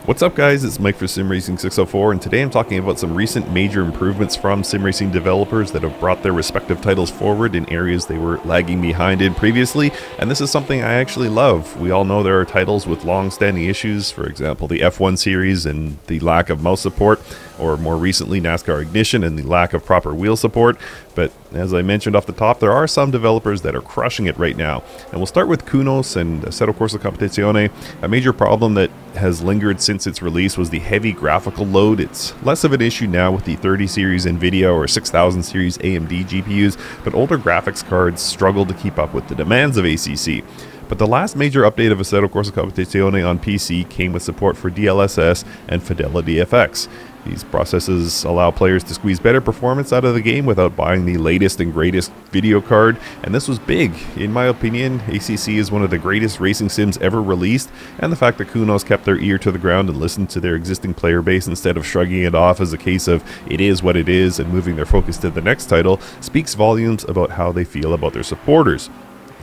What's up guys, it's Mike for SimRacing 604 and today I'm talking about some recent major improvements from SimRacing developers that have brought their respective titles forward in areas they were lagging behind in previously, and this is something I actually love. We all know there are titles with long-standing issues, for example the F1 series and the lack of mouse support, or more recently NASCAR Ignition and the lack of proper wheel support, but as I mentioned off the top, there are some developers that are crushing it right now. And we'll start with Kunos and Assetto Corsa Competizione. A major problem that has lingered since its release was the heavy graphical load. It's less of an issue now with the 30 series NVIDIA or 6000 series AMD GPUs, but older graphics cards struggle to keep up with the demands of ACC. But the last major update of Assetto Corsa Competizione on PC came with support for DLSS and Fidelity FX. These processes allow players to squeeze better performance out of the game without buying the latest and greatest video card, and this was big. In my opinion, ACC is one of the greatest racing sims ever released, and the fact that Kunos kept their ear to the ground and listened to their existing player base instead of shrugging it off as a case of it is what it is and moving their focus to the next title speaks volumes about how they feel about their supporters.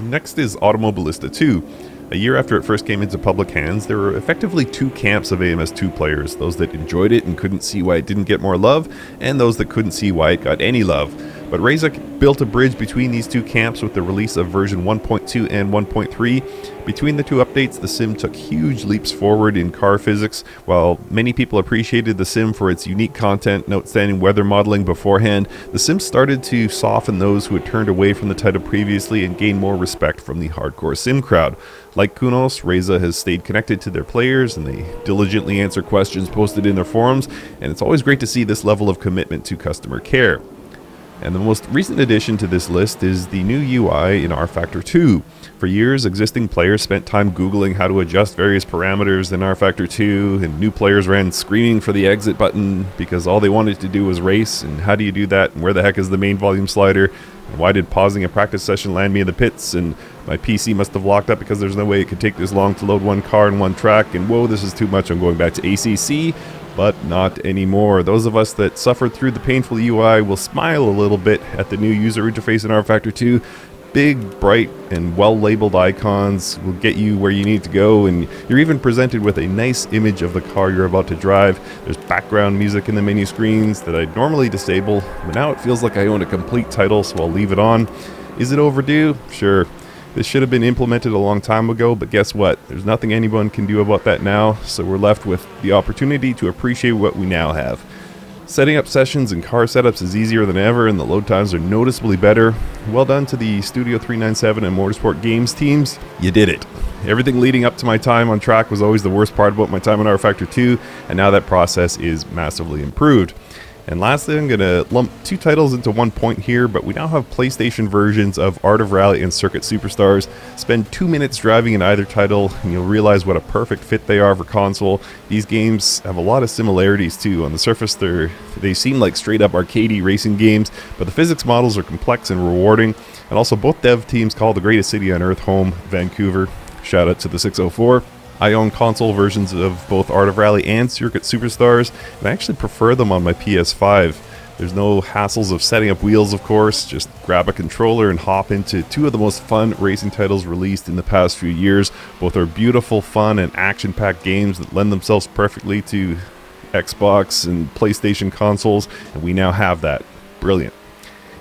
Next is Automobilista 2. A year after it first came into public hands, there were effectively two camps of AMS2 players, those that enjoyed it and couldn't see why it didn't get more love, and those that couldn't see why it got any love. But Reza built a bridge between these two camps with the release of version 1.2 and 1.3. Between the two updates, the sim took huge leaps forward in car physics. While many people appreciated the sim for its unique content and outstanding weather modeling beforehand, the sim started to soften those who had turned away from the title previously and gain more respect from the hardcore sim crowd. Like Kunos, Reza has stayed connected to their players and they diligently answer questions posted in their forums, and it's always great to see this level of commitment to customer care. And the most recent addition to this list is the new UI in rFactor 2. For years, existing players spent time Googling how to adjust various parameters in rFactor 2, and new players ran screaming for the exit button because all they wanted to do was race, and how do you do that, and where the heck is the main volume slider, and why did pausing a practice session land me in the pits, and my PC must have locked up because there's no way it could take this long to load one car and one track, and whoa, this is too much, I'm going back to ACC. But not anymore. Those of us that suffered through the painful UI will smile a little bit at the new user interface in rFactor 2. Big, bright, and well-labeled icons will get you where you need to go, and you're even presented with a nice image of the car you're about to drive. There's background music in the menu screens that I normally disable, but now it feels like I own a complete title, so I'll leave it on. Is it overdue? Sure. This should have been implemented a long time ago, but guess what? There's nothing anyone can do about that now, so we're left with the opportunity to appreciate what we now have. Setting up sessions and car setups is easier than ever, and the load times are noticeably better. Well done to the Studio 397 and Motorsport Games teams. You did it. Everything leading up to my time on track was always the worst part about my time on rFactor 2, and now that process is massively improved. And lastly, I'm going to lump two titles into one point here, but we now have PlayStation versions of Art of Rally and Circuit Superstars. Spend 2 minutes driving in either title, and you'll realize what a perfect fit they are for console. These games have a lot of similarities too. On the surface, they seem like straight-up arcadey racing games, but the physics models are complex and rewarding. And also, both dev teams call the greatest city on Earth home, Vancouver. Shout out to the 604. I own console versions of both Art of Rally and Circuit Superstars, and I actually prefer them on my PS5. There's no hassles of setting up wheels, of course. Just grab a controller and hop into two of the most fun racing titles released in the past few years. Both are beautiful, fun, and action-packed games that lend themselves perfectly to Xbox and PlayStation consoles, and we now have that. Brilliant.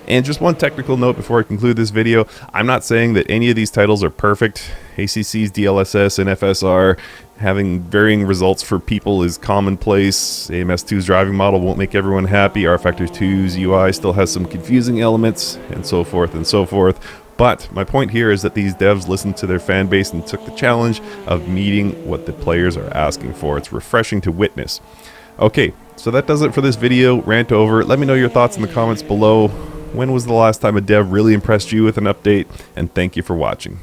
And just one technical note before I conclude this video, I'm not saying that any of these titles are perfect. ACC's DLSS and FSR having varying results for people is commonplace. AMS2's driving model won't make everyone happy. rFactor 2's UI still has some confusing elements, and so forth and so forth. But my point here is that these devs listened to their fan base and took the challenge of meeting what the players are asking for. It's refreshing to witness. Okay, so that does it for this video. Rant over. Let me know your thoughts in the comments below. When was the last time a dev really impressed you with an update? And thank you for watching.